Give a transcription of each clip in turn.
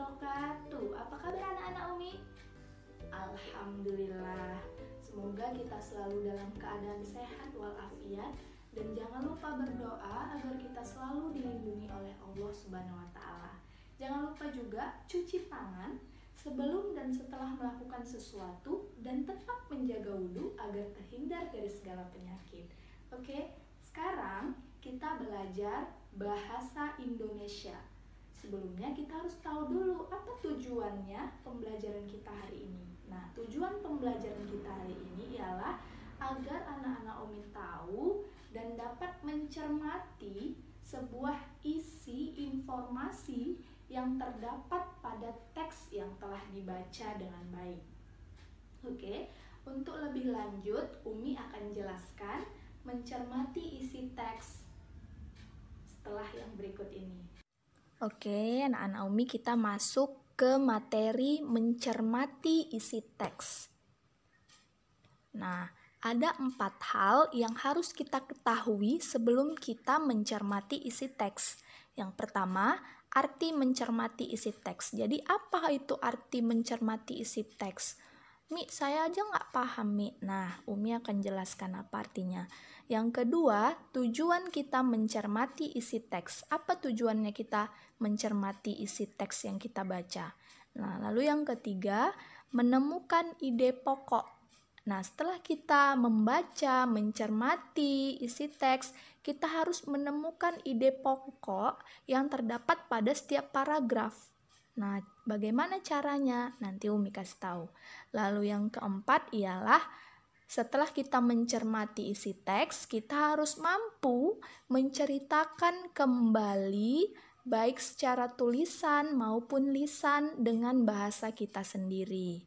wabarakatuh. Apa kabar anak-anak Umi? Alhamdulillah. Semoga kita selalu dalam keadaan sehat walafiat dan jangan lupa berdoa agar kita selalu dilindungi oleh Allah Subhanahu wa taala. Jangan lupa juga cuci tangan sebelum dan setelah melakukan sesuatu dan tetap menjaga wudhu agar terhindar dari segala penyakit. Oke, sekarang kita belajar bahasa Indonesia. Sebelumnya kita harus tahu dulu apa tujuannya pembelajaran kita hari ini. Nah, tujuan pembelajaran kita hari ini ialah agar anak-anak Umi tahu dan dapat mencermati sebuah isi informasi yang terdapat pada teks yang telah dibaca dengan baik. Oke, untuk lebih lanjut Umi akan jelaskan mencermati isi teks setelah yang berikut ini. Oke, anak-anak Umi, kita masuk ke materi mencermati isi teks. Nah, ada 4 hal yang harus kita ketahui sebelum kita mencermati isi teks. Yang pertama, arti mencermati isi teks. Jadi, apa itu arti mencermati isi teks? Mi, saya aja nggak paham, Mi. Nah, Umi akan jelaskan apa artinya. Yang kedua, tujuan kita mencermati isi teks. Apa tujuannya kita mencermati isi teks yang kita baca? Nah, lalu yang ketiga, menemukan ide pokok. Nah, setelah kita membaca, mencermati isi teks, kita harus menemukan ide pokok yang terdapat pada setiap paragraf. Nah, bagaimana caranya? Nanti Umi kasih tahu. Lalu yang keempat ialah setelah kita mencermati isi teks, kita harus mampu menceritakan kembali baik secara tulisan maupun lisan dengan bahasa kita sendiri.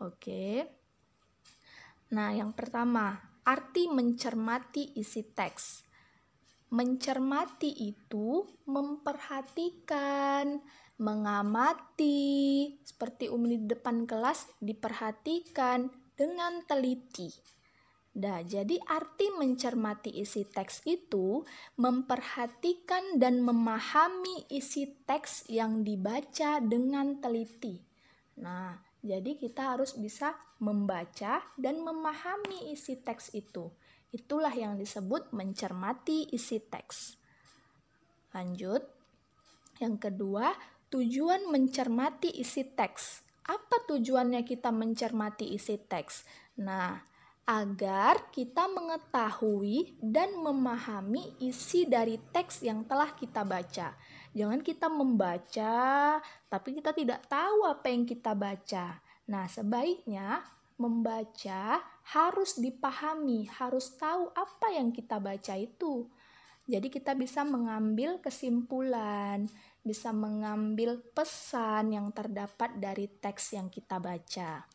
Oke. Nah, yang pertama, arti mencermati isi teks. Mencermati itu memperhatikan, mengamati, seperti Umi di depan kelas, diperhatikan dengan teliti. Nah, jadi arti mencermati isi teks itu memperhatikan dan memahami isi teks yang dibaca dengan teliti. Nah, jadi kita harus bisa membaca dan memahami isi teks itu. Itulah yang disebut mencermati isi teks. Lanjut. Yang kedua, tujuan mencermati isi teks. Apa tujuannya kita mencermati isi teks? Nah, agar kita mengetahui dan memahami isi dari teks yang telah kita baca. Jangan kita membaca, tapi kita tidak tahu apa yang kita baca. Nah, sebaiknya membaca harus dipahami, harus tahu apa yang kita baca itu. Jadi kita bisa mengambil kesimpulan, bisa mengambil pesan yang terdapat dari teks yang kita baca.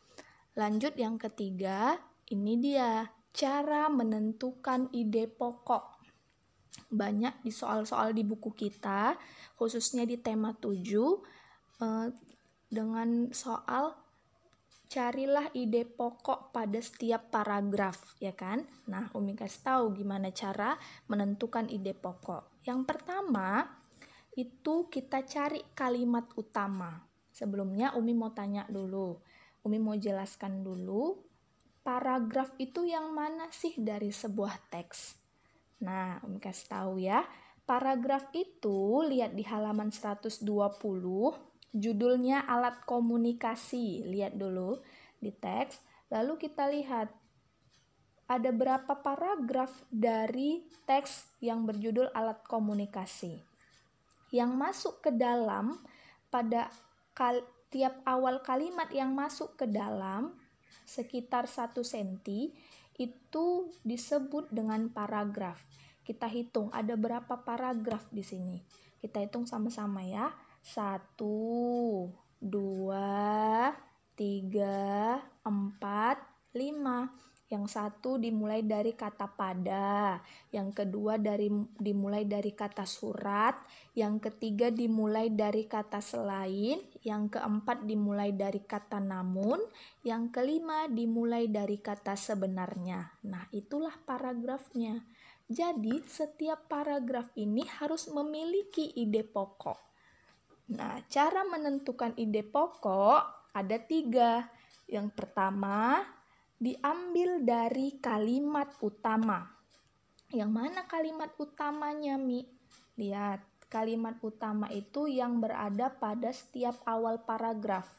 Lanjut yang ketiga, ini dia cara menentukan ide pokok. Banyak di soal-soal di buku kita, khususnya di tema 7, dengan soal carilah ide pokok pada setiap paragraf, ya kan? Nah, Umi kasih tahu gimana cara menentukan ide pokok. Yang pertama, itu kita cari kalimat utama. Sebelumnya Umi mau tanya dulu. Umi mau jelaskan dulu, paragraf itu yang mana sih dari sebuah teks? Nah, Umi kasih tahu ya. Paragraf itu lihat di halaman 120, judulnya alat komunikasi. Lihat dulu di teks. Lalu kita lihat ada berapa paragraf dari teks yang berjudul alat komunikasi. Yang masuk ke dalam pada tiap awal kalimat yang masuk ke dalam sekitar 1 cm itu disebut dengan paragraf. Kita hitung ada berapa paragraf di sini. Kita hitung sama-sama ya. 1, 2, 3, 4, 5. Yang satu dimulai dari kata pada, yang kedua dimulai dari kata surat, yang ketiga dimulai dari kata selain, yang keempat dimulai dari kata namun, yang kelima dimulai dari kata sebenarnya. Nah, itulah paragrafnya. Jadi, setiap paragraf ini harus memiliki ide pokok. Nah, cara menentukan ide pokok ada 3. Yang pertama, diambil dari kalimat utama. Yang mana kalimat utamanya, Mi? Lihat, kalimat utama itu yang berada pada setiap awal paragraf.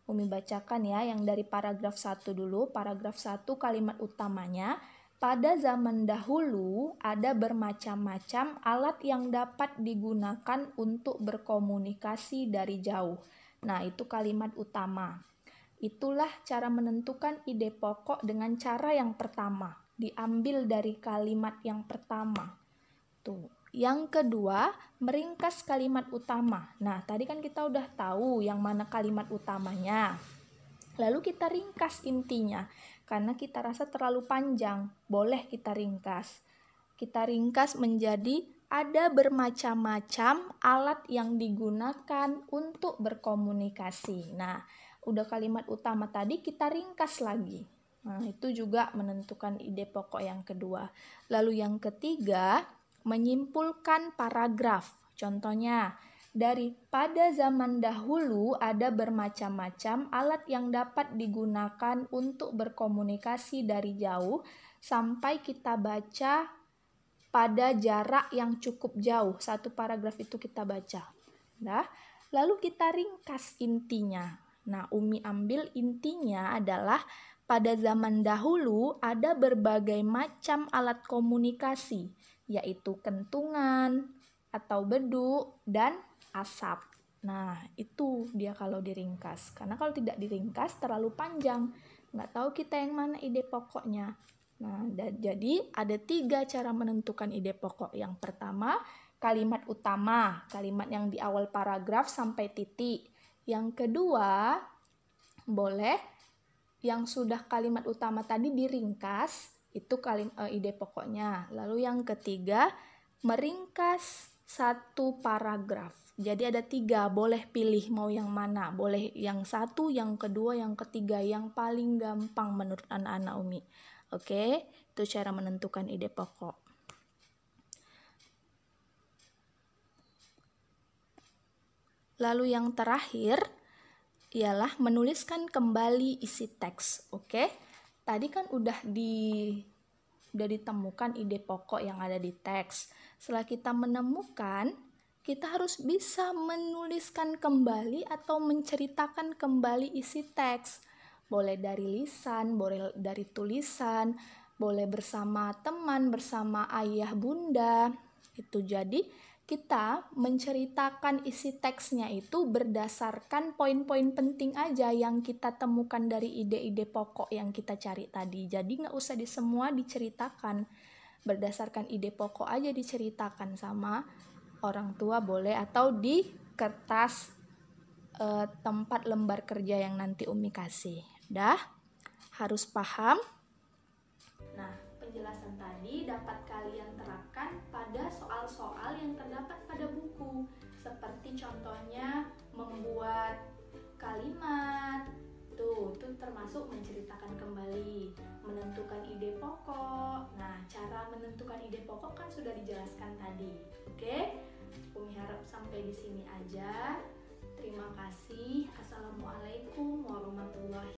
Umi bacakan ya, yang dari paragraf 1 dulu. Paragraf 1 kalimat utamanya, pada zaman dahulu ada bermacam-macam alat yang dapat digunakan untuk berkomunikasi dari jauh. Nah, itu kalimat utama. Itulah cara menentukan ide pokok dengan cara yang pertama. Diambil dari kalimat yang pertama. Tuh. Yang kedua, meringkas kalimat utama. Nah, tadi kan kita udah tahu yang mana kalimat utamanya. Lalu kita ringkas intinya. Karena kita rasa terlalu panjang, boleh kita ringkas. Kita ringkas menjadi ada bermacam-macam alat yang digunakan untuk berkomunikasi. Nah, udah kalimat utama tadi kita ringkas lagi. Nah, itu juga menentukan ide pokok yang kedua. Lalu yang ketiga, menyimpulkan paragraf. Contohnya, pada zaman dahulu ada bermacam-macam alat yang dapat digunakan untuk berkomunikasi dari jauh sampai kita baca pada jarak yang cukup jauh. Satu paragraf itu kita baca. Nah, lalu kita ringkas intinya. Nah, Umi ambil intinya adalah pada zaman dahulu ada berbagai macam alat komunikasi, yaitu kentungan atau beduk dan asap. Nah, itu dia kalau diringkas. Karena kalau tidak diringkas terlalu panjang. Nggak tahu kita yang mana ide pokoknya. Nah, jadi ada 3 cara menentukan ide pokok. Yang pertama, kalimat utama, kalimat yang di awal paragraf sampai titik. Yang kedua, boleh yang sudah kalimat utama tadi diringkas, itu ide pokoknya. Lalu yang ketiga, meringkas satu paragraf. Jadi ada 3, boleh pilih mau yang mana. Boleh yang 1, yang kedua, yang ketiga, yang paling gampang menurut anak-anak Umi. Oke, itu cara menentukan ide pokok. Lalu yang terakhir ialah menuliskan kembali isi teks. Oke, tadi kan udah ditemukan ide pokok yang ada di teks. Setelah kita menemukan, kita harus bisa menuliskan kembali atau menceritakan kembali isi teks. Boleh dari lisan, boleh dari tulisan, boleh bersama teman, bersama ayah bunda. Itu jadi kita menceritakan isi teksnya itu berdasarkan poin-poin penting aja yang kita temukan dari ide-ide pokok yang kita cari tadi. Jadi nggak usah semua diceritakan. Berdasarkan ide pokok aja diceritakan sama orang tua boleh, atau di kertas tempat lembar kerja yang nanti Umi kasih. Dah? Harus paham? Nah, penjelasan tadi dapat kalian terapkan pada soal-soal yang terdapat pada buku, seperti contohnya membuat kalimat. Tuh termasuk menceritakan kembali, menentukan ide pokok. Nah, cara menentukan ide pokok kan sudah dijelaskan tadi. Oke? Umi harap sampai di sini aja. Terima kasih. Assalamualaikum warahmatullahi